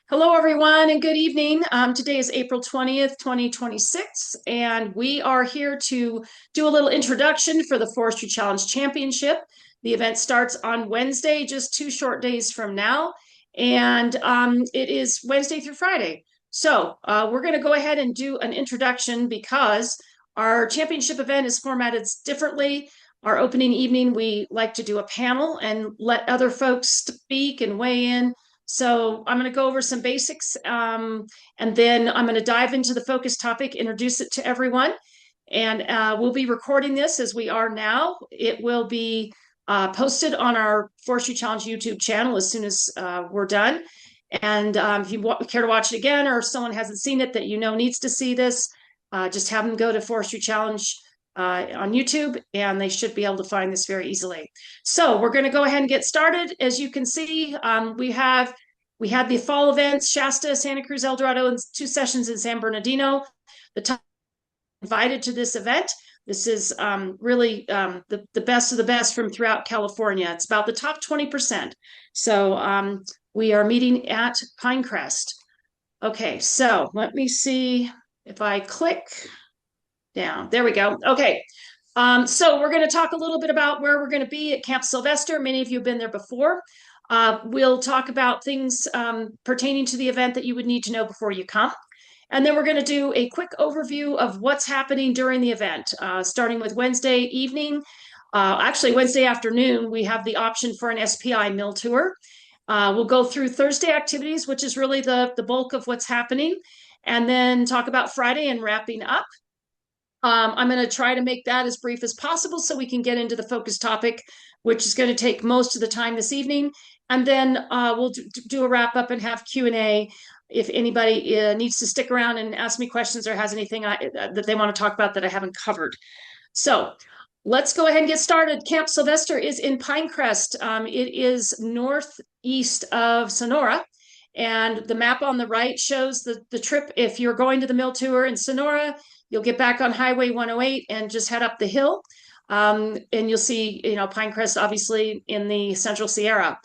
Hello, everyone, and good evening. Today is April 20th, 2026, and we are here to do a little introduction for the Forestry Challenge Championship. The event starts on Wednesday, just 2 short days from now, and it is Wednesday through Friday. So we're going to go ahead and do an introduction because our championship event is formatted differently. Our opening evening, we like to do a panel and let other folks speak and weigh in. So I'm going to go over some basics, and then I'm going to dive into the focus topic, introduce it to everyone, and we'll be recording this as we are now. It will be posted on our Forestry Challenge YouTube channel as soon as we're done. And if you care to watch it again, or if someone hasn't seen it that you know needs to see this, just have them go to Forestry Challenge on YouTube, and they should be able to find this very easily. So we're going to go ahead and get started. As you can see, we had the fall events, Shasta, Santa Cruz, El Dorado, and 2 sessions in San Bernardino. The top invited to this event. This is really the best of the best from throughout California. It's about the top 20%. So we are meeting at Pinecrest. Okay, so let me see if I click down. There we go. Okay. So we're going to talk a little bit about where we're going to be at Camp Sylvester. Many of you have been there before. We'll talk about things pertaining to the event that you would need to know before you come. And then we're going to do a quick overview of what's happening during the event, starting with Wednesday evening. Actually, Wednesday afternoon, we have the option for an SPI mill tour. We'll go through Thursday activities, which is really the bulk of what's happening, and then talk about Friday and wrapping up. I'm going to try to make that as brief as possible so we can get into the focus topic, which is going to take most of the time this evening. And then we'll do a wrap up and have Q&A if anybody needs to stick around and ask me questions or has anything that they want to talk about that I haven't covered. So let's go ahead and get started. Camp Sylvester is in Pinecrest. It is northeast of Sonora. And the map on the right shows the trip. If you're going to the mill tour in Sonora, you'll get back on Highway 108 and just head up the hill. And you'll see, Pinecrest, obviously, in the Central Sierra.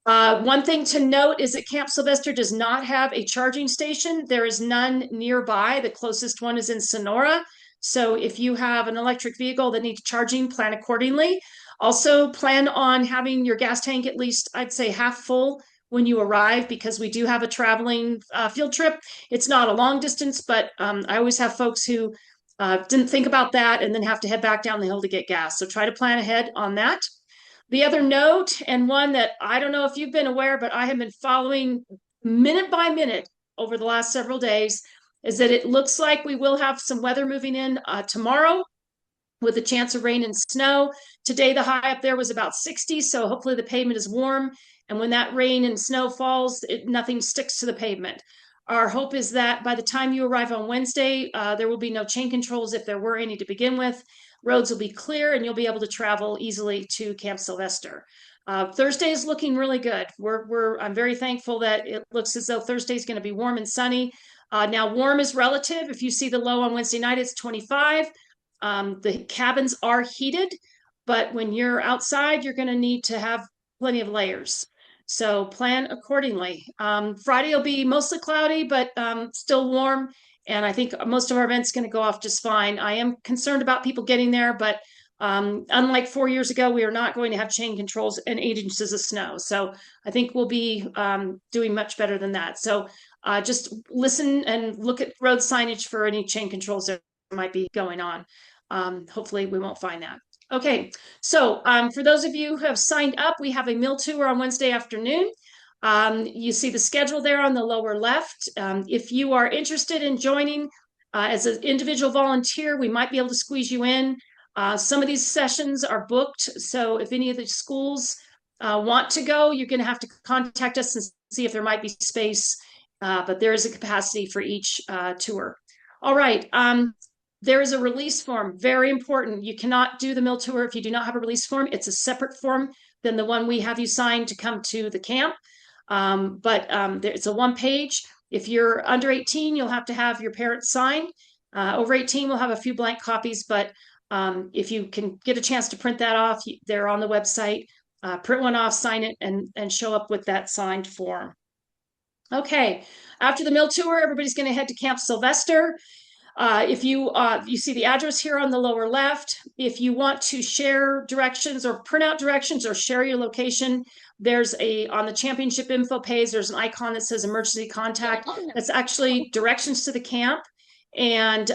One thing to note is that Camp Sylvester does not have a charging station. There is none nearby. The closest one is in Sonora. So if you have an electric vehicle that needs charging, plan accordingly. Also, plan on having your gas tank at least, I'd say, half full when you arrive, because we do have a traveling field trip. It's not a long distance, but I always have folks who didn't think about that and then have to head back down the hill to get gas. So try to plan ahead on that. The other note, and one that I don't know if you've been aware, but I have been following minute by minute over the last several days, is that it looks like we will have some weather moving in tomorrow with a chance of rain and snow. Today, the high up there was about 60, so hopefully the pavement is warm. And when that rain and snow falls, nothing sticks to the pavement. Our hope is that by the time you arrive on Wednesday, there will be no chain controls if there were any to begin with. Roads will be clear and you'll be able to travel easily to Camp Sylvester. Thursday is looking really good. I'm very thankful that it looks as though Thursday is going to be warm and sunny. Now, warm is relative. If you see the low on Wednesday night, it's 25. The cabins are heated, but when you're outside, you're going to need to have plenty of layers. So plan accordingly. Friday will be mostly cloudy, but still warm. And I think most of our events going to go off just fine. I am concerned about people getting there, but unlike 4 years ago, we are not going to have chain controls and 8 inches of snow. So I think we'll be doing much better than that. So just listen and look at road signage for any chain controls that might be going on. Hopefully we won't find that. Okay, so for those of you who have signed up, we have a mill tour on Wednesday afternoon. You see the schedule there on the lower left. If you are interested in joining as an individual volunteer, we might be able to squeeze you in. Some of these sessions are booked, so if any of the schools want to go, you're going to have to contact us and see if there might be space, but there is a capacity for each tour. All right. There is a release form, very important. You cannot do the mill tour if you do not have a release form. It's a separate form than the one we have you sign to come to the camp. It's a 1-page. If you're under 18, you'll have to have your parents sign. Over 18, we'll have a few blank copies, but if you can get a chance to print that off, they're on the website. Print one off, sign it, and show up with that signed form. Okay. After the mill tour, everybody's going to head to Camp Sylvester. If you see the address here on the lower left, if you want to share directions or print out directions or share your location, there's on the championship info page, there's an icon that says emergency contact. That's actually directions to the camp. And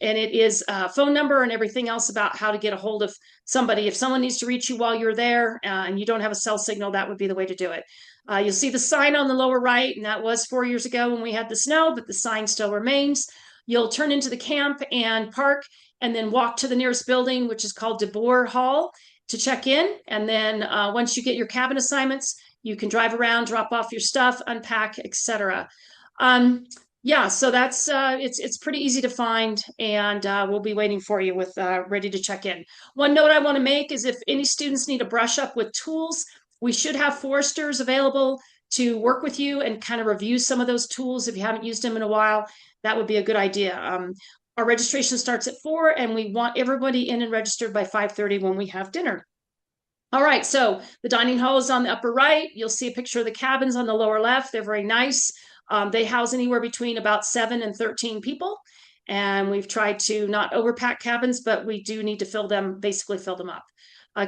it is a phone number and everything else about how to get a hold of somebody. If someone needs to reach you while you're there and you don't have a cell signal, that would be the way to do it. You'll see the sign on the lower right, and that was 4 years ago when we had the snow, but the sign still remains. You'll turn into the camp and park and then walk to the nearest building, which is called DeBoer Hall, to check in. And then once you get your cabin assignments, you can drive around, drop off your stuff, unpack, etc. Yeah, so that's it's pretty easy to find, and we'll be waiting for you with ready to check in. One note I want to make is if any students need a brush up with tools, we should have foresters available to work with you and kind of review some of those tools if you haven't used them in a while. That would be a good idea. Our registration starts at 4, and we want everybody in and registered by 5:30 when we have dinner. All right, so the dining hall is on the upper right. You'll see a picture of the cabins on the lower left. They're very nice. They house anywhere between about 7 and 13 people. And we've tried to not overpack cabins, but we do need to basically fill them up.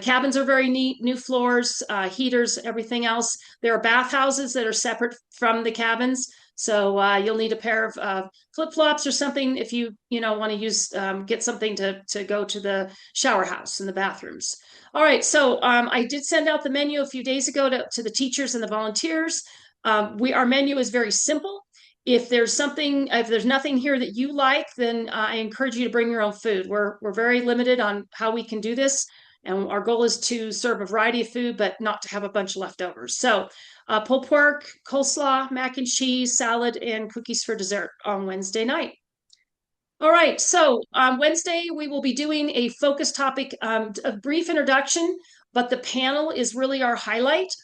Cabins are very neat, new floors, heaters, everything else. There are bathhouses that are separate from the cabins. So you'll need a pair of flip-flops or something if you want to use get something to go to the shower house and the bathrooms. All right, so I did send out the menu a few days ago to the teachers and the volunteers. Our menu is very simple. If there's nothing here that you like, then I encourage you to bring your own food. We're very limited on how we can do this, and our goal is to serve a variety of food, but not to have a bunch of leftovers. So pulled pork, coleslaw, mac and cheese, salad, and cookies for dessert on Wednesday night. All right, so on Wednesday, we will be doing a focus topic, a brief introduction, but the panel is really our highlight.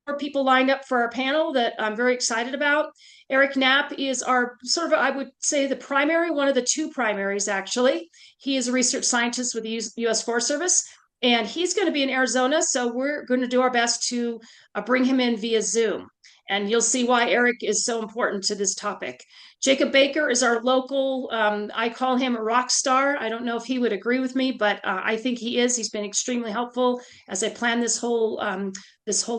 More people lined up for our panel that I'm very excited about. Eric Knapp is our I would say one of the two primaries, actually. He is a research scientist with the U.S. Forest Service, and he's going to be in Arizona, so we're going to do our best to bring him in via Zoom. And you'll see why Eric is so important to this topic. Jacob Baker is our local, I call him a rock star. I don't know if he would agree with me, but I think he is. He's been extremely helpful as I plan this whole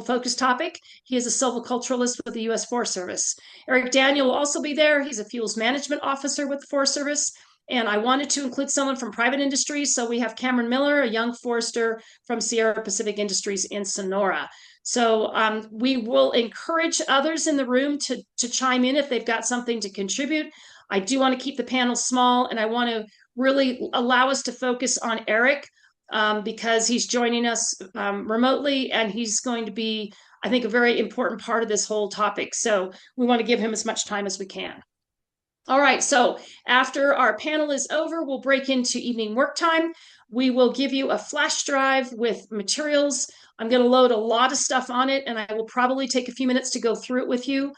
focus topic. He is a silviculturalist with the U.S. Forest Service. Eric Daniel will also be there. He's a fuels management officer with the Forest Service. And I wanted to include someone from private industry. So we have Cameron Miller, a young forester from Sierra Pacific Industries in Sonora. So we will encourage others in the room to chime in if they've got something to contribute. I do want to keep the panel small, and I want to really allow us to focus on Eric because he's joining us remotely, and he's going to be, I think, a very important part of this whole topic. So we want to give him as much time as we can. All right, so after our panel is over, we'll break into evening work time. We will give you a flash drive with materials. I'm going to load a lot of stuff on it, and I will probably take a few minutes to go through it with you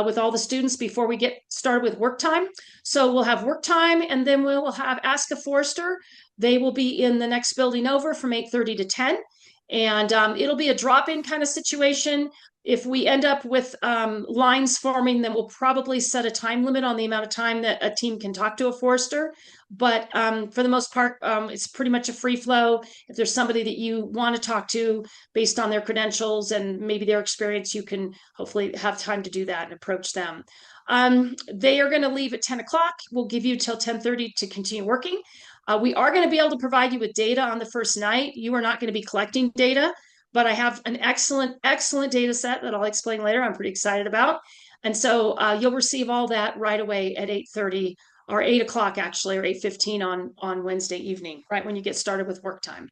with all the students before we get started with work time. So we'll have work time, and then we'll have Ask a Forester. They will be in the next building over from 8:30 to 10. And it'll be a drop-in kind of situation. If we end up with lines forming, then we'll probably set a time limit on the amount of time that a team can talk to a forester. But for the most part, it's pretty much a free flow. If there's somebody that you want to talk to based on their credentials and maybe their experience, you can hopefully have time to do that and approach them. They are going to leave at 10 o'clock. We'll give you till 10:30 to continue working. We are going to be able to provide you with data on the first night. You are not going to be collecting data, but I have an excellent data set that I'll explain later. I'm pretty excited about. And so you'll receive all that right away at 8:30 or 8 o'clock actually, or 8:15 on Wednesday evening, right when you get started with work time.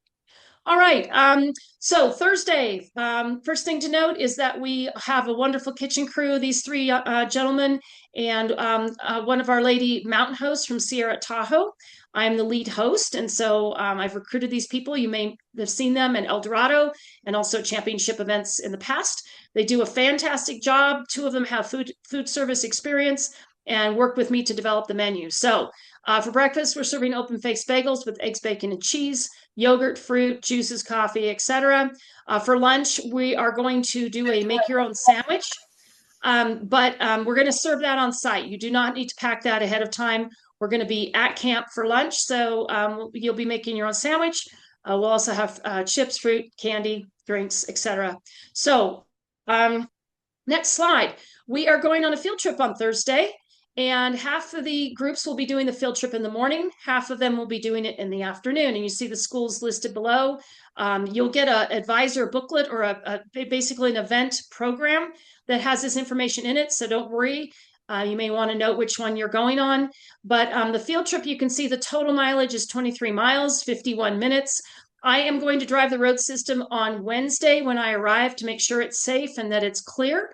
All right, so Thursday, first thing to note is that we have a wonderful kitchen crew, these three gentlemen and one of our lady mountain hosts from Sierra Tahoe. I'm the lead host, and so I've recruited these people. You may have seen them in El Dorado and also championship events in the past. They do a fantastic job. Two of them have food service experience and work with me to develop the menu. So for breakfast, we're serving open-faced bagels with eggs, bacon, and cheese, yogurt, fruit, juices, coffee, etc. For lunch, we are going to do a make-your-own sandwich. But we're going to serve that on site. You do not need to pack that ahead of time. We're going to be at camp for lunch, so you'll be making your own sandwich. We'll also have chips, fruit, candy, drinks, etc. So next slide. We are going on a field trip on Thursday, and half of the groups will be doing the field trip in the morning. Half of them will be doing it in the afternoon. And you see the schools listed below. You'll get an advisor booklet or basically an event program that has this information in it. So don't worry. You may want to note which one you're going on. But the field trip, you can see the total mileage is 23 miles, 51 minutes. I am going to drive the road system on Wednesday when I arrive to make sure it's safe and that it's clear.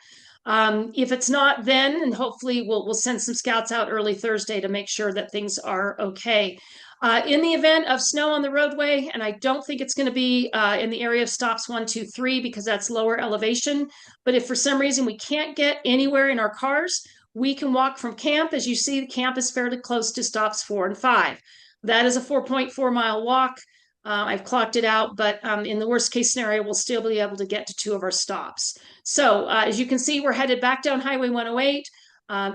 If it's not then, and hopefully we'll send some scouts out early Thursday to make sure that things are okay. In the event of snow on the roadway, and I don't think it's going to be in the area of stops 1, 2, 3 because that's lower elevation, but if for some reason we can't get anywhere in our cars, we can walk from camp. As you see, the camp is fairly close to stops 4 and 5. That is a 4.4-mile walk. I've clocked it out, but in the worst case scenario, we'll still be able to get to 2 of our stops. So as you can see, we're headed back down Highway 108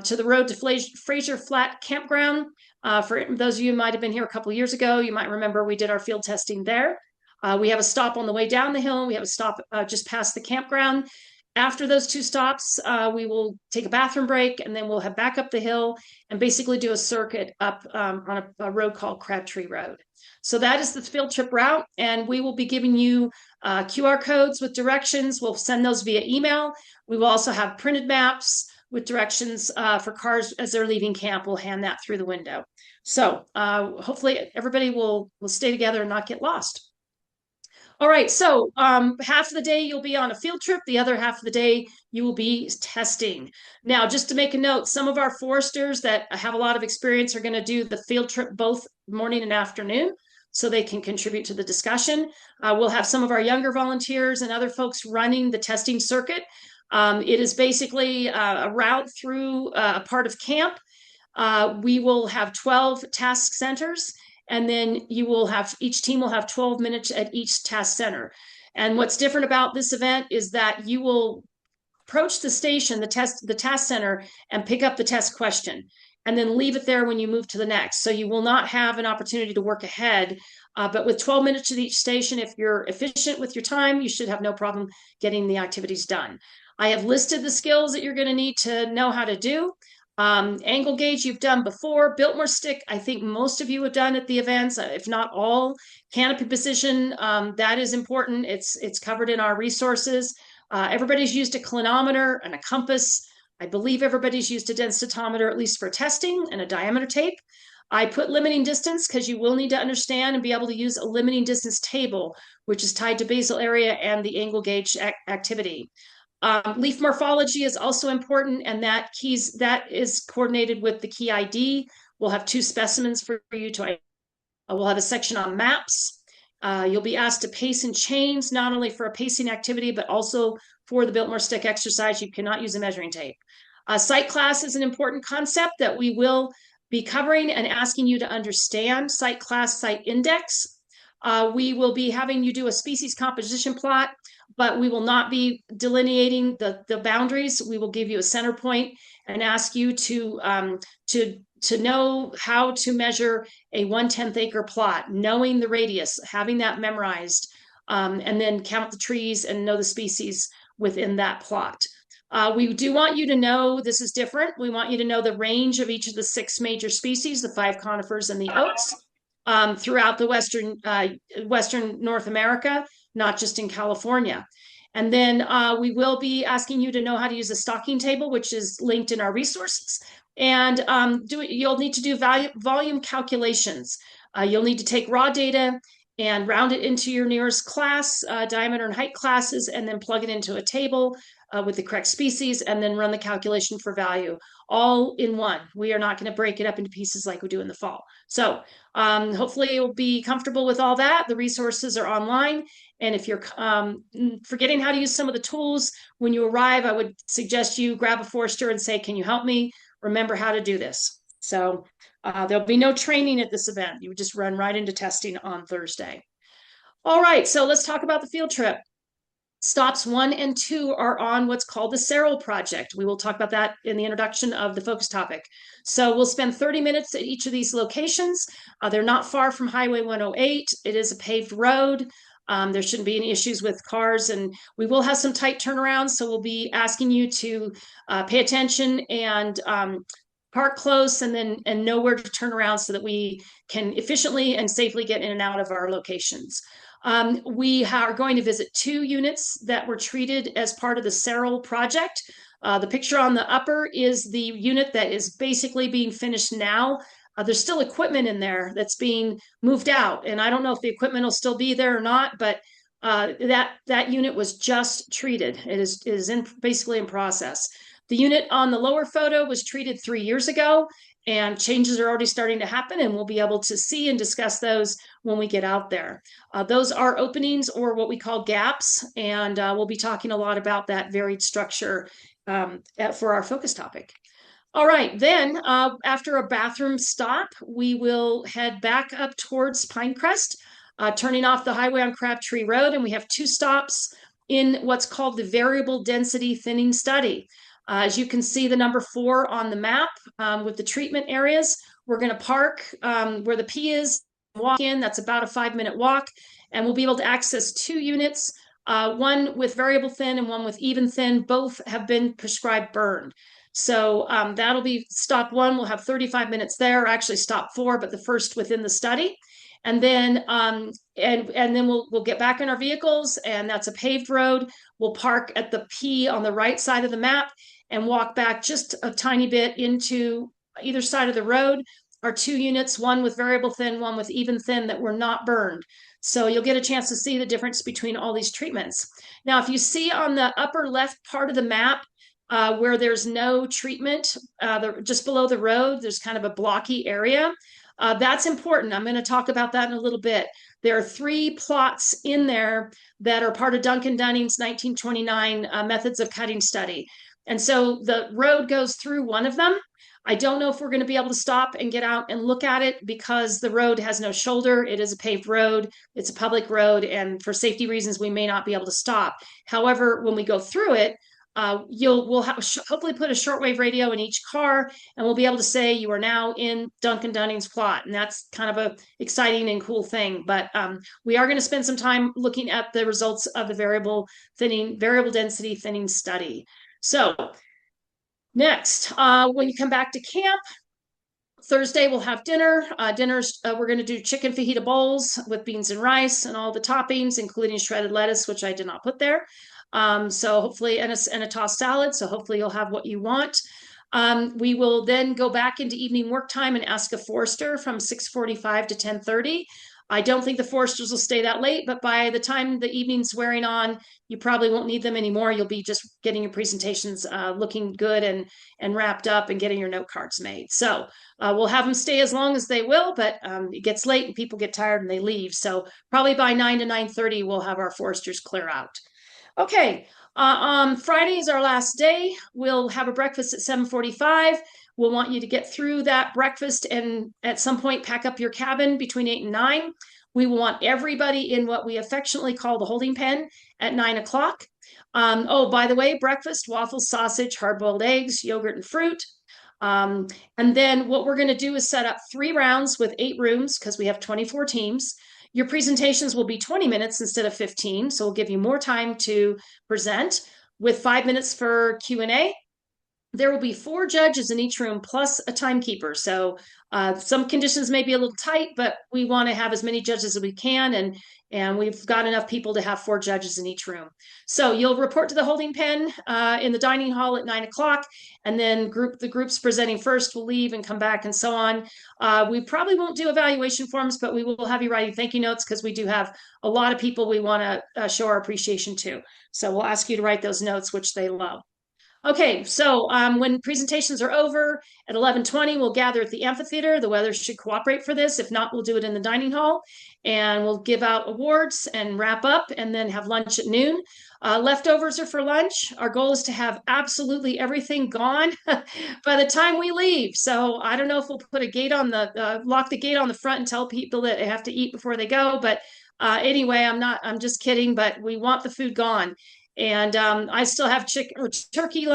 to the road to Fraser Flat Campground. For those of you who might have been here a couple years ago, you might remember we did our field testing there. We have a stop on the way down the hill. We have a stop just past the campground. After those 2 stops, we will take a bathroom break, and then we'll head back up the hill and basically do a circuit up on a road called Crabtree Road. So that is the field trip route, and we will be giving you QR codes with directions. We'll send those via email. We will also have printed maps with directions for cars as they're leaving camp. We'll hand that through the window. So hopefully everybody will stay together and not get lost. All right, so half of the day you'll be on a field trip, the other half of the day you will be testing. Now, just to make a note, some of our foresters that have a lot of experience are going to do the field trip both morning and afternoon, so they can contribute to the discussion. We'll have some of our younger volunteers and other folks running the testing circuit. It is basically a route through a part of camp. We will have 12 task centers, and then each team will have 12 minutes at each task center. And what's different about this event is that you will approach the station, the task center, and pick up the test question, and then leave it there when you move to the next. So you will not have an opportunity to work ahead, but with 12 minutes at each station, if you're efficient with your time, you should have no problem getting the activities done. I have listed the skills that you're going to need to know how to do. Angle gauge you've done before. Biltmore stick, I think most of you have done at the events, if not all. Canopy position, that is important. It's covered in our resources. Everybody's used a clinometer and a compass. I believe everybody's used a densitometer, at least for testing, and a diameter tape. I put limiting distance because you will need to understand and be able to use a limiting distance table, which is tied to basal area and the angle gauge activity. Leaf morphology is also important, and that is coordinated with the key ID. We'll have 2 specimens for you to. We'll have a section on maps. You'll be asked to pace in chains, not only for a pacing activity, but also for the Biltmore stick exercise. You cannot use a measuring tape. Site class is an important concept that we will be covering and asking you to understand. Site class, site index. We will be having you do a species composition plot, but we will not be delineating the boundaries. We will give you a center point and ask you to know how to measure a 1/10 acre plot, knowing the radius, having that memorized, and then count the trees and know the species within that plot. We do want you to know, this is different, we want you to know the range of each of the 6 major species, the 5 conifers and the oaks, throughout the Western North America, not just in California. And then we will be asking you to know how to use a stocking table, which is linked in our resources. And you'll need to do volume calculations. You'll need to take raw data and round it into your nearest class, diameter and height classes, and then plug it into a table with the correct species, and then run the calculation for value, all in one. We are not going to break it up into pieces like we do in the fall. So hopefully you'll be comfortable with all that. The resources are online. And if you're forgetting how to use some of the tools when you arrive, I would suggest you grab a forester and say, can you help me remember how to do this? So there'll be no training at this event. You would just run right into testing on Thursday. All right, so let's talk about the field trip. Stops 1 and 2 are on what's called the Searle Project. We will talk about that in the introduction of the focus topic. So we'll spend 30 minutes at each of these locations. They're not far from Highway 108. It is a paved road. There shouldn't be any issues with cars, and we will have some tight turnarounds. So we'll be asking you to pay attention and park close and know where to turn around so that we can efficiently and safely get in and out of our locations. We are going to visit 2 units that were treated as part of the Searle project. The picture on the upper is the unit that is basically being finished now. There's still equipment in there that's being moved out, and I don't know if the equipment will still be there or not, but that unit was just treated. It is basically in process. The unit on the lower photo was treated 3 years ago, and changes are already starting to happen, and we'll be able to see and discuss those when we get out there. Those are openings, or what we call gaps, and we'll be talking a lot about that varied structure for our focus topic. All right, then after a bathroom stop, we will head back up towards Pinecrest, turning off the highway on Crabtree Road, and we have 2 stops in what's called the variable density thinning study. As you can see, the number 4 on the map with the treatment areas, we're going to park where the P is, walk in. That's about a 5-minute walk, and we'll be able to access 2 units, one with variable thin and one with even thin. Both have been prescribed burned. So that'll be stop 1. We'll have 35 minutes there, actually stop 4, but the first within the study. And then then we'll get back in our vehicles, and that's a paved road. We'll park at the P on the right side of the map and walk back just a tiny bit into either side of the road. Our 2 units, one with variable thin, one with even thin, that were not burned. So you'll get a chance to see the difference between all these treatments. Now, if you see on the upper left part of the map where there's no treatment, just below the road, there's kind of a blocky area. That's important. I'm going to talk about that in a little bit. There are 3 plots in there that are part of Duncan Dunning's 1929 methods of cutting study. And so the road goes through one of them. I don't know if we're going to be able to stop and get out and look at it because the road has no shoulder. It is a paved road. It's a public road. And for safety reasons, we may not be able to stop. However, when we go through it, we'll hopefully put a shortwave radio in each car, and we'll be able to say you are now in Duncan Dunning's plot. And that's kind of a exciting and cool thing. But we are going to spend some time looking at the results of the variable density thinning study. So next, when you come back to camp, Thursday we'll have dinner. We're going to do chicken fajita bowls with beans and rice and all the toppings, including shredded lettuce, which I did not put there. So hopefully, and a tossed salad. So hopefully you'll have what you want. We will then go back into evening work time and ask a forester from 6:45 to 10:30. I don't think the foresters will stay that late, but by the time the evening's wearing on, you probably won't need them anymore. You'll be just getting your presentations looking good and wrapped up and getting your note cards made. So we'll have them stay as long as they will, but it gets late and people get tired and they leave. So probably by 9 to 9:30, we'll have our foresters clear out. Okay, Friday is our last day. We'll have a breakfast at 7:45. We'll want you to get through that breakfast and at some point pack up your cabin between 8 and 9. We will want everybody in what we affectionately call the holding pen at 9 o'clock. Oh, by the way, breakfast, waffles, sausage, hard-boiled eggs, yogurt, and fruit. And then what we're going to do is set up 3 rounds with 8 rooms because we have 24 teams. Your presentations will be 20 minutes instead of 15, so we'll give you more time to present with 5 minutes for Q&A. There will be 4 judges in each room plus a timekeeper. So some conditions may be a little tight, but we want to have as many judges as we can, and we've got enough people to have 4 judges in each room. So you'll report to the holding pen in the dining hall at 9 o'clock, and then the groups presenting first will leave and come back and so on. We probably won't do evaluation forms, but we will have you writing thank you notes because we do have a lot of people we want to show our appreciation to. So we'll ask you to write those notes, which they love. Okay, so when presentations are over at 11:20, we'll gather at the amphitheater. The weather should cooperate for this. If not, we'll do it in the dining hall, and we'll give out awards and wrap up and then have lunch at noon. Leftovers are for lunch. Our goal is to have absolutely everything gone by the time we leave. So I don't know if we'll put a gate on lock the gate on the front and tell people that they have to eat before they go, but Anyway, I'm just kidding, but we want the food gone. And I still have chicken or turkey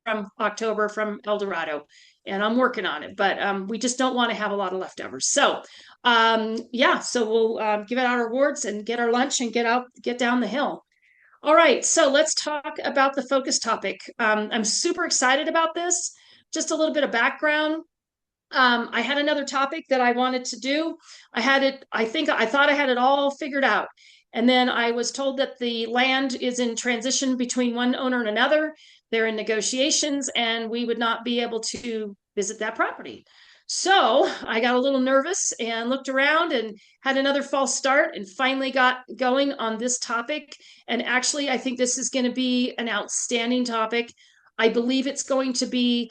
from October from El Dorado, and I'm working on it, but we just don't want to have a lot of leftovers. So yeah, so we'll give out our awards and get our lunch and get down the hill. All right, so let's talk about the focus topic. I'm super excited about this. Just a little bit of background. I had another topic that I wanted to do. I thought I had it all figured out. And then I was told that the land is in transition between one owner and another. They're in negotiations, and we would not be able to visit that property. So I got a little nervous and looked around and had another false start and finally got going on this topic. And actually, I think this is going to be an outstanding topic. I believe it's going to be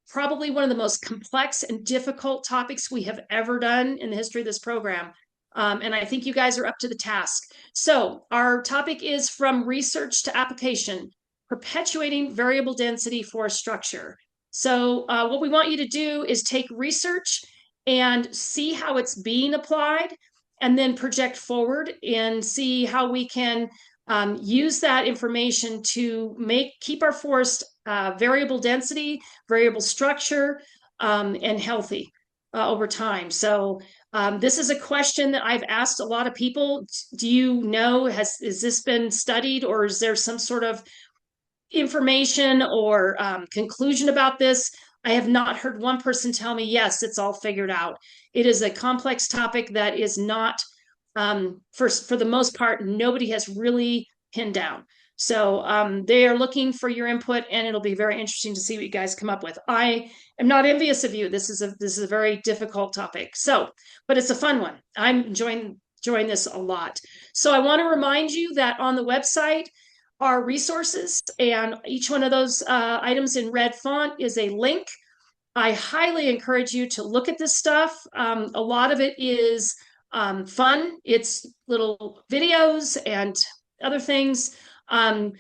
probably one of the most complex and difficult topics we have ever done in the history of this program. And I think you guys are up to the task. So our topic is from research to application, perpetuating variable density for a structure. So what we want you to do is take research and see how it's being applied, and then project forward and see how we can use that information to keep our forest variable density, variable structure, and healthy over time. So this is a question that I've asked a lot of people. Do you know, has this been studied, or is there some sort of information or conclusion about this? I have not heard one person tell me, yes, it's all figured out. It is a complex topic that is not, for the most part, nobody has really pinned down. So they are looking for your input, and it'll be very interesting to see what you guys come up with. I am not envious of you. This is a very difficult topic. So, but it's a fun one. I'm enjoying this a lot. So I want to remind you that on the website are resources, and each one of those items in red font is a link. I highly encourage you to look at this stuff. A lot of it is fun. It's little videos and other things. I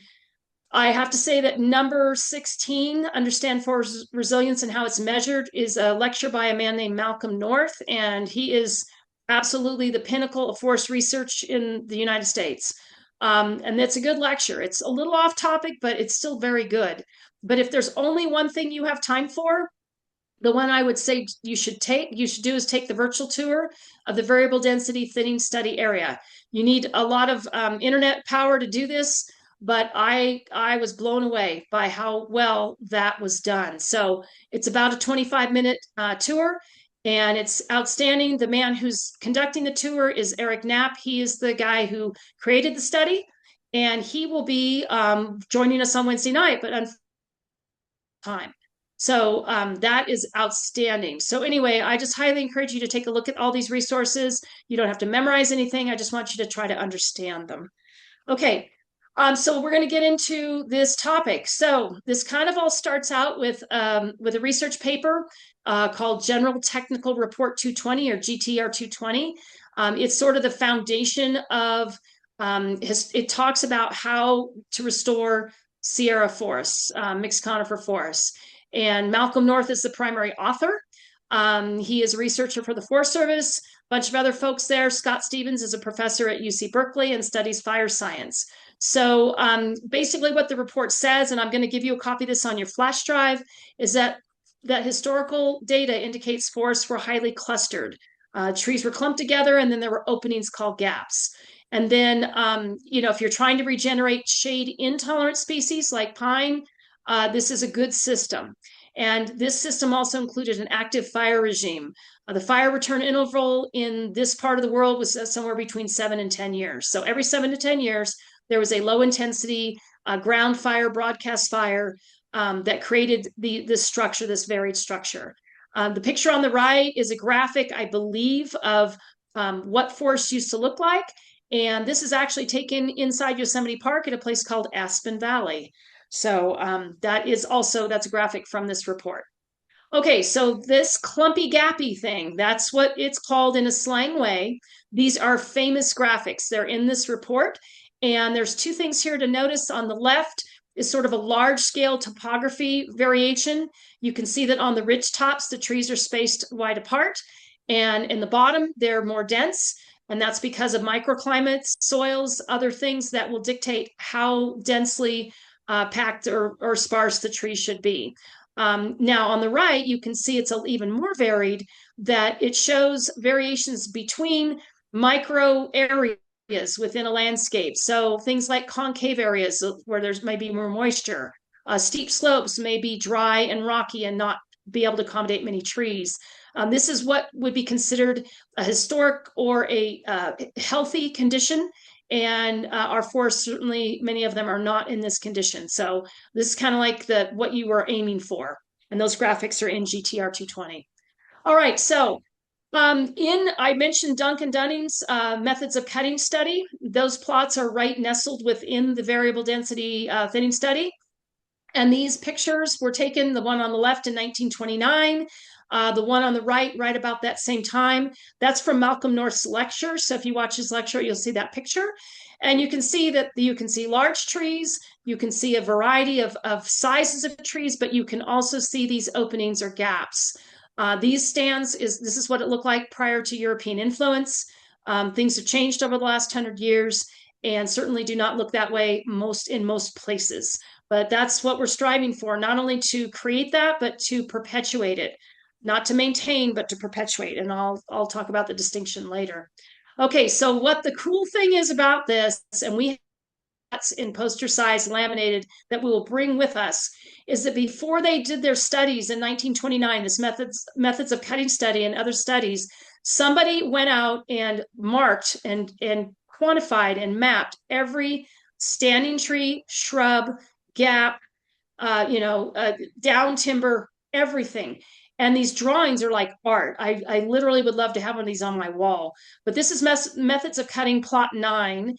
have to say that number 16, Understand Forest Resilience and How It's Measured, is a lecture by a man named Malcolm North, and he is absolutely the pinnacle of forest research in the United States. And it's a good lecture. It's a little off topic, but it's still very good. But if there's only one thing you have time for, the one I would say you should do is take the virtual tour of the variable density thinning study area. You need a lot of internet power to do this, but I was blown away by how well that was done. So it's about a 25-minute tour, and it's outstanding. The man who's conducting the tour is Eric Knapp. He is the guy who created the study, and he will be joining us on Wednesday night, but on time. So that is outstanding. So anyway, I just highly encourage you to take a look at all these resources. You don't have to memorize anything. I just want you to try to understand them. Okay, so we're going to get into this topic. So this kind of all starts out with a research paper called General Technical Report 220, or GTR 220. It's sort of the foundation of, it talks about how to restore Sierra forests, mixed conifer forests. And Malcolm North is the primary author. He is a researcher for the Forest Service. A bunch of other folks there. Scott Stevens is a professor at UC Berkeley and studies fire science. So basically what the report says, and I'm going to give you a copy of this on your flash drive, is that historical data indicates forests were highly clustered. Trees were clumped together, and then there were openings called gaps. And then, if you're trying to regenerate shade intolerant species like pine, this is a good system. And this system also included an active fire regime. The fire return interval in this part of the world was somewhere between 7 and 10 years. So every 7 to 10 years, there was a low intensity ground fire, broadcast fire that created this structure, this varied structure. The picture on the right is a graphic, I believe, of what forests used to look like. And this is actually taken inside Yosemite Park at a place called Aspen Valley. So that's a graphic from this report. Okay, so this clumpy gappy thing, that's what it's called in a slang way. These are famous graphics. They're in this report. And there's two things here to notice. On the left is sort of a large scale topography variation. You can see that on the ridge tops, the trees are spaced wide apart. And in the bottom, they're more dense. And that's because of microclimates, soils, other things that will dictate how densely packed or sparse the tree should be. Now on the right, you can see it's even more varied, that it shows variations between micro areas within a landscape. So things like concave areas where there's maybe more moisture, steep slopes may be dry and rocky and not be able to accommodate many trees. This is what would be considered a historic or a healthy condition. And our forests, certainly many of them are not in this condition. So this is kind of like what you were aiming for. And those graphics are in GTR 220. All right, so I mentioned Duncan Dunning's methods of cutting study. Those plots are right nestled within the variable density thinning study. And these pictures were taken, the one on the left in 1929, the one on the right about that same time. That's from Malcolm North's lecture. So if you watch his lecture, you'll see that picture. And you can see that you can see large trees, you can see a variety of sizes of trees, but you can also see these openings or gaps. These stands, this is what it looked like prior to European influence. Things have changed over the last 100 years and certainly do not look that way in most places. But that's what we're striving for, not only to create that, but to perpetuate it, not to maintain, but to perpetuate. And I'll talk about the distinction later. Okay, so what the cool thing is about this, and we have in poster size laminated that we will bring with us, is that before they did their studies in 1929, this methods of cutting study and other studies, somebody went out and marked and quantified and mapped every standing tree, shrub, gap, down timber, everything. And these drawings are like art. I literally would love to have one of these on my wall. But this is methods of cutting plot 9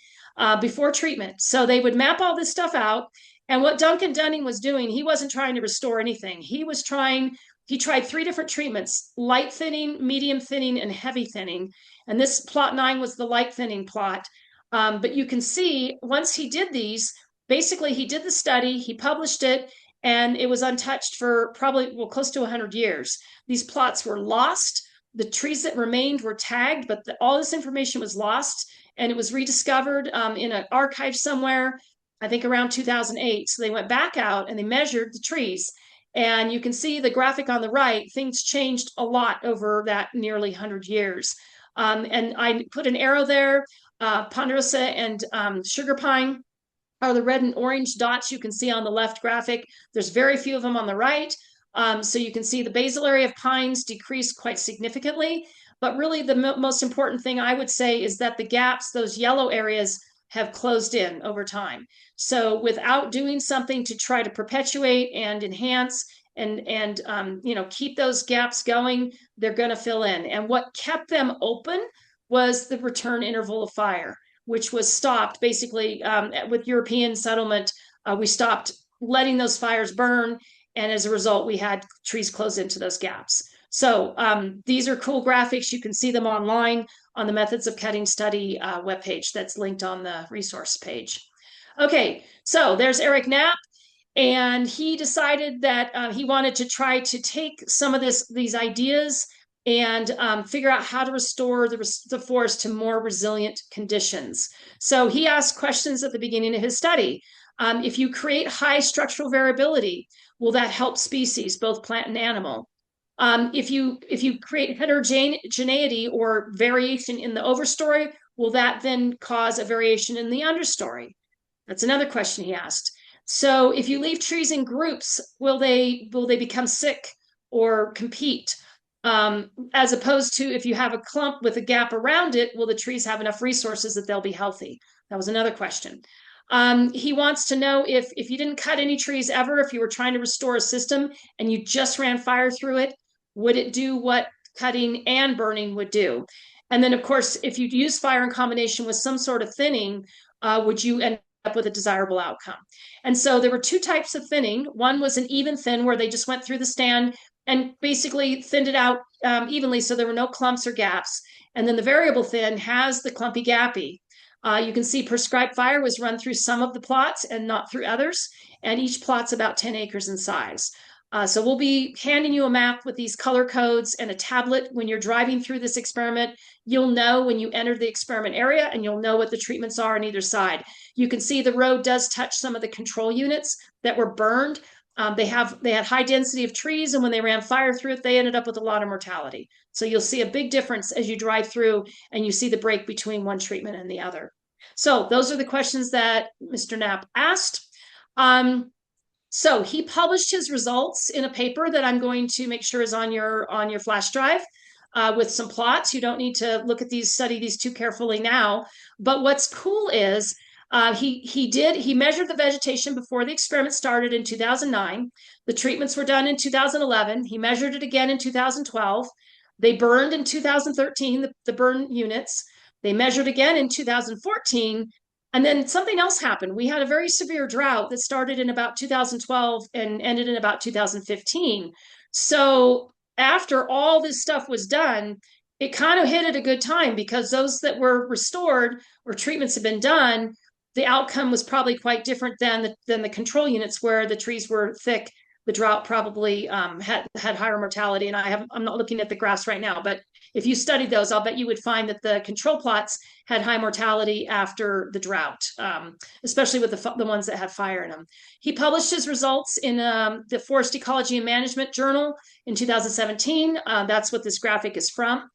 before treatment. So they would map all this stuff out. And what Duncan Dunning was doing, he wasn't trying to restore anything. He tried 3 different treatments: light thinning, medium thinning, and heavy thinning. And this plot 9 was the light thinning plot. But you can see once he did these, basically he did the study, he published it, and it was untouched for probably close to 100 years. These plots were lost. The trees that remained were tagged, but all this information was lost, and it was rediscovered in an archive somewhere, I think around 2008. So they went back out and they measured the trees. And you can see the graphic on the right, things changed a lot over that nearly 100 years. And I put an arrow there. Ponderosa and sugar pine are the red and orange dots you can see on the left graphic. There's very few of them on the right. So you can see the basal area of pines decreased quite significantly. But really the most important thing I would say is that the gaps, those yellow areas, have closed in over time. So without doing something to try to perpetuate and enhance and keep those gaps going, they're going to fill in. And what kept them open was the return interval of fire, which was stopped basically with European settlement. We stopped letting those fires burn. And as a result, we had trees close into those gaps. So these are cool graphics. You can see them online on the Methods of Cutting Study webpage that's linked on the resource page. Okay, so there's Eric Knapp. And he decided that he wanted to try to take some of these ideas and figure out how to restore the forest to more resilient conditions. So he asked questions at the beginning of his study. If you create high structural variability, will that help species, both plant and animal? If you create heterogeneity or variation in the overstory, will that then cause a variation in the understory? That's another question he asked. So if you leave trees in groups, will they become sick or compete? As opposed to if you have a clump with a gap around it, will the trees have enough resources that they'll be healthy? That was another question. He wants to know if you didn't cut any trees ever, if you were trying to restore a system and you just ran fire through it, would it do what cutting and burning would do? And then, of course, if you use fire in combination with some sort of thinning, would you end up with a desirable outcome? And so there were 2 types of thinning. One was an even thin, where they just went through the stand and basically thinned it out evenly so there were no clumps or gaps. And then the variable thin has the clumpy gappy. You can see prescribed fire was run through some of the plots and not through others, and each plot's about 10 acres in size. So we'll be handing you a map with these color codes and a tablet. When you're driving through this experiment, you'll know when you enter the experiment area, and you'll know what the treatments are on either side. You can see the road does touch some of the control units that were burned. They had high density of trees, and when they ran fire through it, they ended up with a lot of mortality. So you'll see a big difference as you drive through and you see the break between one treatment and the other. So those are the questions that Mr. Knapp asked. So he published his results in a paper that I'm going to make sure is on your flash drive with some plots. You don't need to study these too carefully now. But what's cool is he measured the vegetation before the experiment started in 2009. The treatments were done in 2011. He measured it again in 2012. They burned in 2013, the burn units. They measured again in 2014. And then something else happened. We had a very severe drought that started in about 2012 and ended in about 2015. So after all this stuff was done, it kind of hit at a good time, because those that were restored or treatments had been done, the outcome was probably quite different than the control units where the trees were thick. The drought probably had higher mortality. And I'm not looking at the graphs right now, but if you studied those, I'll bet you would find that the control plots had high mortality after the drought, especially with the ones that had fire in them. He published his results in the Forest Ecology and Management Journal in 2017. That's what this graphic is from.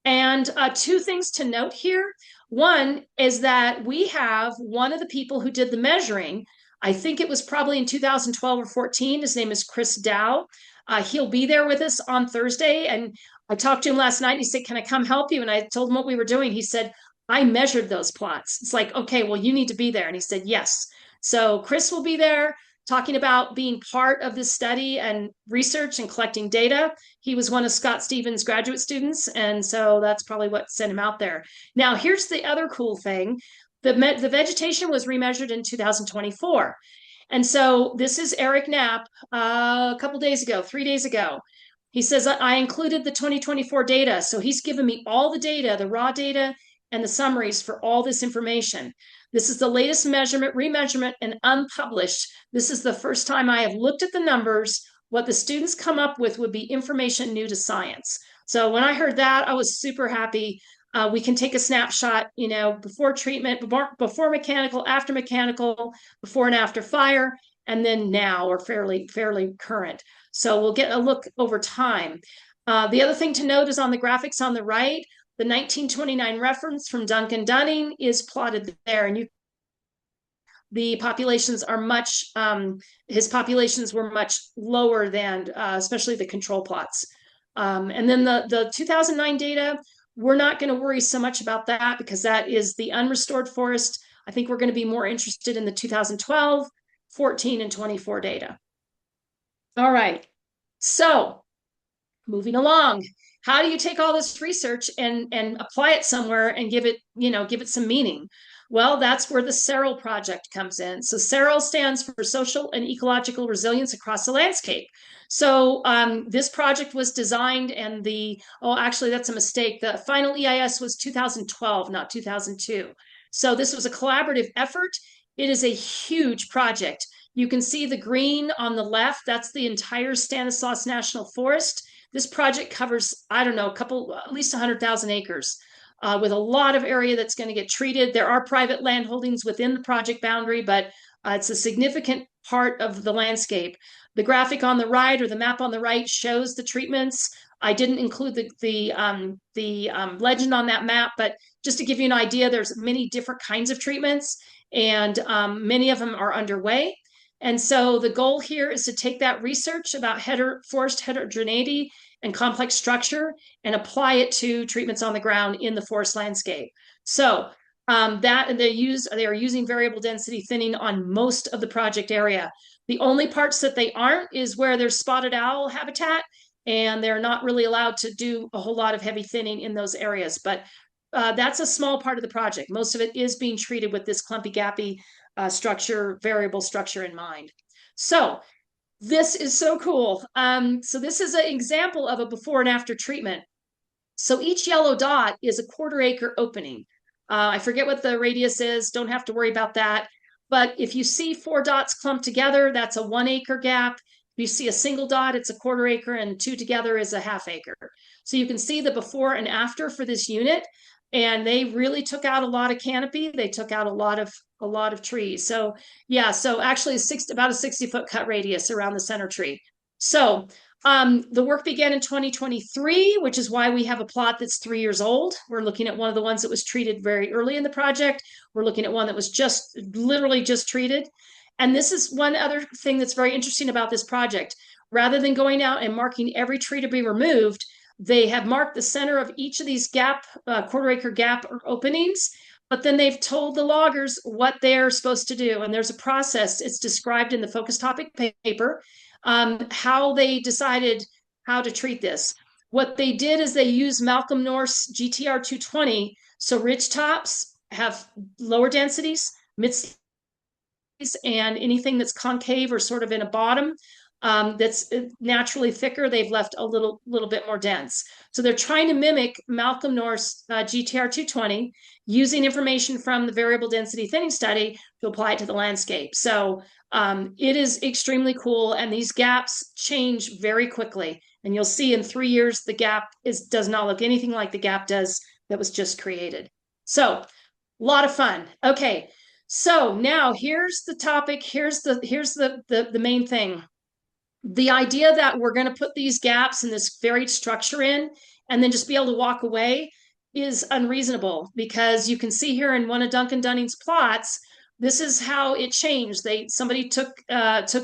And two things to note here. One is that we have one of the people who did the measuring. I think it was probably in 2012 or 14. His name is Chris Dow. He'll be there with us on Thursday. And I talked to him last night and he said, "Can I come help you?" And I told him what we were doing. He said, "I measured those plots." It's like, "Okay, well, you need to be there." And he said, "Yes." So Chris will be there talking about being part of this study and research and collecting data. He was one of Scott Stevens' graduate students, and so that's probably what sent him out there. Now, here's the other cool thing. The vegetation was remeasured in 2024. And so this is Eric Knapp a couple days ago, 3 days ago. He says, "I included the 2024 data." So he's given me all the data, the raw data and the summaries for all this information. This is the latest measurement, remeasurement, and unpublished. This is the first time I have looked at the numbers. What the students come up with would be information new to science. So when I heard that, I was super happy. We can take a snapshot, before treatment, before mechanical, after mechanical, before and after fire, and then now, or fairly current. So we'll get a look over time. The other thing to note is on the graphics on the right, the 1929 reference from Duncan Dunning is plotted there, and the populations are his populations were much lower than, especially the control plots. And then the 2009 data, we're not going to worry so much about that because that is the unrestored forest. I think we're going to be more interested in the 2012, 14, and 24 data. All right, so moving along. How do you take all this research and apply it somewhere and give it some meaning? Well, that's where the SEREL project comes in. So SEREL stands for Social and Ecological Resilience Across the Landscape. So this project was designed, and actually that's a mistake. The final EIS was 2012, not 2002. So this was a collaborative effort. It is a huge project. You can see the green on the left. That's the entire Stanislaus National Forest. This project covers, I don't know, at least 100,000 acres with a lot of area that's going to get treated. There are private land holdings within the project boundary, but it's a significant part of the landscape. The graphic on the right, or the map on the right, shows the treatments. I didn't include the legend on that map, but just to give you an idea, there's many different kinds of treatments, and many of them are underway. And so the goal here is to take that research about forest heterogeneity and complex structure and apply it to treatments on the ground in the forest landscape. So they are using variable density thinning on most of the project area. The only parts that they aren't is where there's spotted owl habitat, and they're not really allowed to do a whole lot of heavy thinning in those areas. But that's a small part of the project. Most of it is being treated with this clumpy gappy variable structure in mind. So this is so cool. So this is an example of a before and after treatment. So each yellow dot is a 1/4 acre opening. I forget what the radius is, don't have to worry about that. But if you see 4 dots clumped together, that's a 1 acre gap. you see a single dot, it's a 1/4 acre, and two together is a 1/2 acre. So you can see the before and after for this unit, and they really took out a lot of canopy. They took out a lot of trees. So yeah, so actually about a 60-foot cut radius around the center tree. So the work began in 2023, which is why we have a plot that's 3 years old. We're looking at one of the ones that was treated very early in the project. We're looking at one that was literally just treated. And this is one other thing that's very interesting about this project. Rather than going out and marking every tree to be removed, they have marked the center of each of these 1/4 acre gap openings, but then they've told the loggers what they're supposed to do. And there's a process. It's described in the focus topic paper, how they decided how to treat this. What they did is they used Malcolm North's GTR 220. So ridge tops have lower densities, mid and anything that's concave or sort of in a bottom that's naturally thicker, they've left a little bit more dense. So they're trying to mimic Malcolm North's GTR 220 using information from the variable density thinning study to apply it to the landscape. So it is extremely cool, and these gaps change very quickly. And you'll see in 3 years, the gap does not look anything like the gap does that was just created. So a lot of fun. Okay. So now here's the topic. Here's the main thing. The idea that we're going to put these gaps and this varied structure in and then just be able to walk away is unreasonable, because you can see here in one of Duncan Dunning's plots, this is how it changed. Somebody took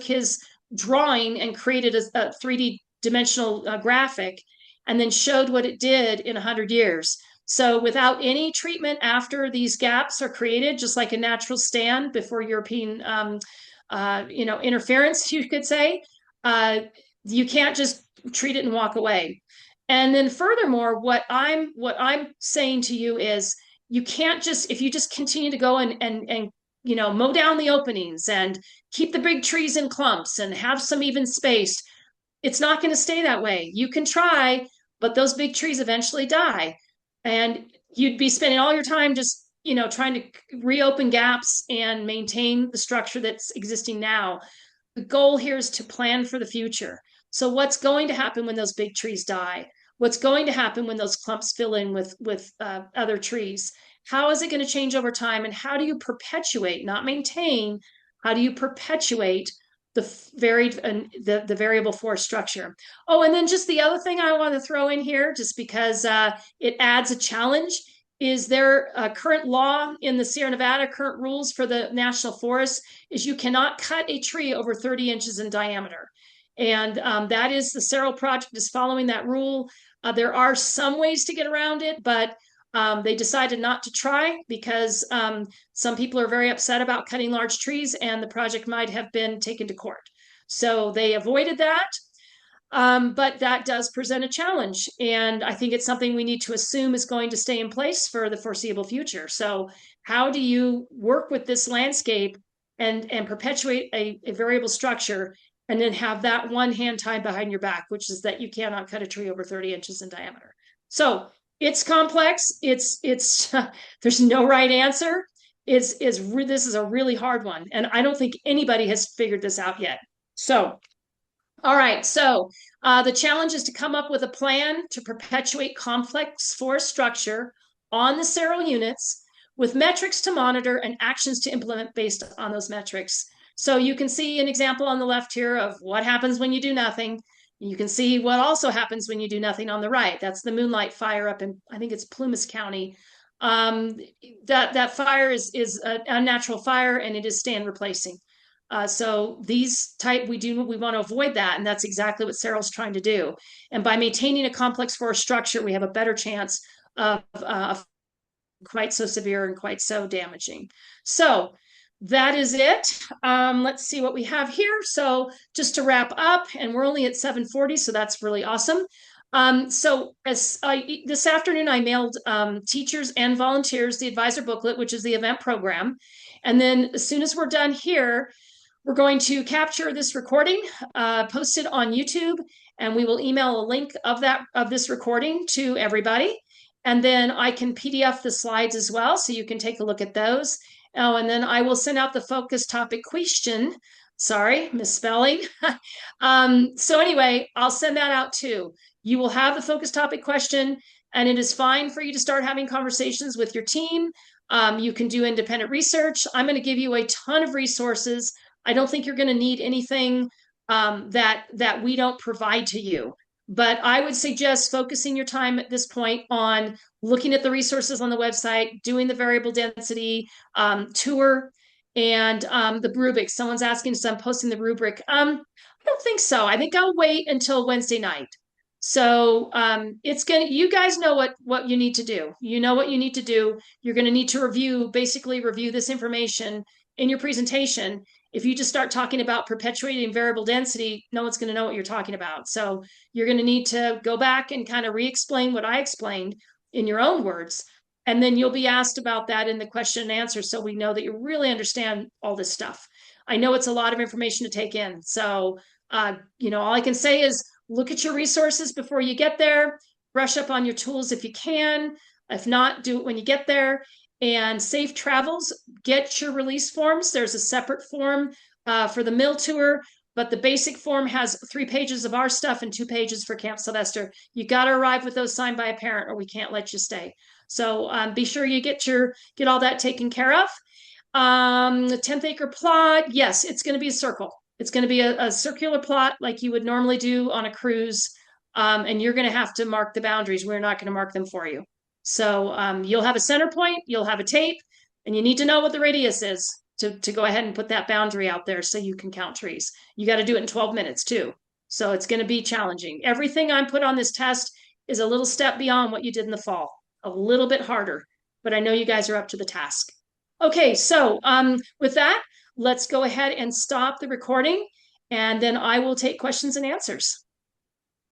his drawing and created a 3D dimensional graphic and then showed what it did in 100 years. So without any treatment after these gaps are created, just like a natural stand before European interference, you could say, you can't just treat it and walk away. And then furthermore, what I'm saying to you is, you can't just, if you just continue to go and mow down the openings and keep the big trees in clumps and have some even spaced, it's not going to stay that way. You can try, but those big trees eventually die. And you'd be spending all your time just, trying to reopen gaps and maintain the structure that's existing now. The goal here is to plan for the future. So what's going to happen when those big trees die? What's going to happen when those clumps fill in with other trees? How is it going to change over time? And how do you perpetuate, not maintain, how do you perpetuate the variable forest structure? Oh, and then just the other thing I want to throw in here, just because it adds a challenge, is there a current law in the Sierra Nevada, current rules for the national forest, is you cannot cut a tree over 30 inches in diameter. And that is, the Cerro Project is following that rule. There are some ways to get around it, but they decided not to try, because some people are very upset about cutting large trees, and the project might have been taken to court. So they avoided that. But that does present a challenge. And I think it's something we need to assume is going to stay in place for the foreseeable future. So how do you work with this landscape and perpetuate a variable structure, and then have that one hand tied behind your back, which is that you cannot cut a tree over 30 inches in diameter? So it's complex. It's there's no right answer. This is a really hard one, and I don't think anybody has figured this out yet. So, all right. So the challenge is to come up with a plan to perpetuate complex forest structure on the Cerro units, with metrics to monitor and actions to implement based on those metrics. So you can see an example on the left here of what happens when you do nothing. You can see what also happens when you do nothing on the right. That's the Moonlight Fire up in, I think it's Plumas County. That fire is an unnatural fire, and it is stand replacing. So these we want to avoid that, and that's exactly what Cerro's trying to do. And by maintaining a complex forest structure, we have a better chance of quite so severe and quite so damaging. So that is it. Let's see what we have here. So just to wrap up, and we're only at 7:40, so that's really awesome. So this afternoon, I mailed teachers and volunteers the advisor booklet, which is the event program. And then as soon as we're done here, we're going to capture this recording, post it on YouTube, and we will email a link of this recording to everybody. And then I can PDF the slides as well, so you can take a look at those. Oh, and then I will send out the focus topic question Sorry, misspelling. So anyway, I'll send that out too. You will have the focus topic question, and it is fine for you to start having conversations with your team. You can do independent research. I'm going to give you a ton of resources. I don't think you're going to need anything that we don't provide to you. But I would suggest focusing your time at this point on looking at the resources on the website, doing the variable density tour, and the rubric. Someone's asking, so I'm posting the rubric. I don't think so. I think I'll wait until Wednesday night. So it's gonna. You guys know what you need to do. You know what you need to do. You're going to need to basically review this information in your presentation. If you just start talking about perpetuating variable density, no one's going to know what you're talking about. So you're going to need to go back and kind of re-explain what I explained in your own words. And then you'll be asked about that in the question and answer. So we know that you really understand all this stuff. I know it's a lot of information to take in. So, all I can say is look at your resources before you get there, brush up on your tools if you can. If not, do it when you get there. And safe travels, get your release forms. There's a separate form for the mill tour, but the basic form has 3 pages of our stuff and 2 pages for Camp Sylvester. You got to arrive with those signed by a parent or we can't let you stay. So be sure you get all that taken care of. The 10th acre plot, yes, it's going to be a circle. It's going to be a circular plot like you would normally do on a cruise. And you're going to have to mark the boundaries. We're not going to mark them for you. So you'll have a center point, you'll have a tape, and you need to know what the radius is to go ahead and put that boundary out there so you can count trees. You got to do it in 12 minutes too. So it's going to be challenging. Everything I put on this test is a little step beyond what you did in the fall, a little bit harder, but I know you guys are up to the task. Okay, so with that, let's go ahead and stop the recording, and then I will take questions and answers.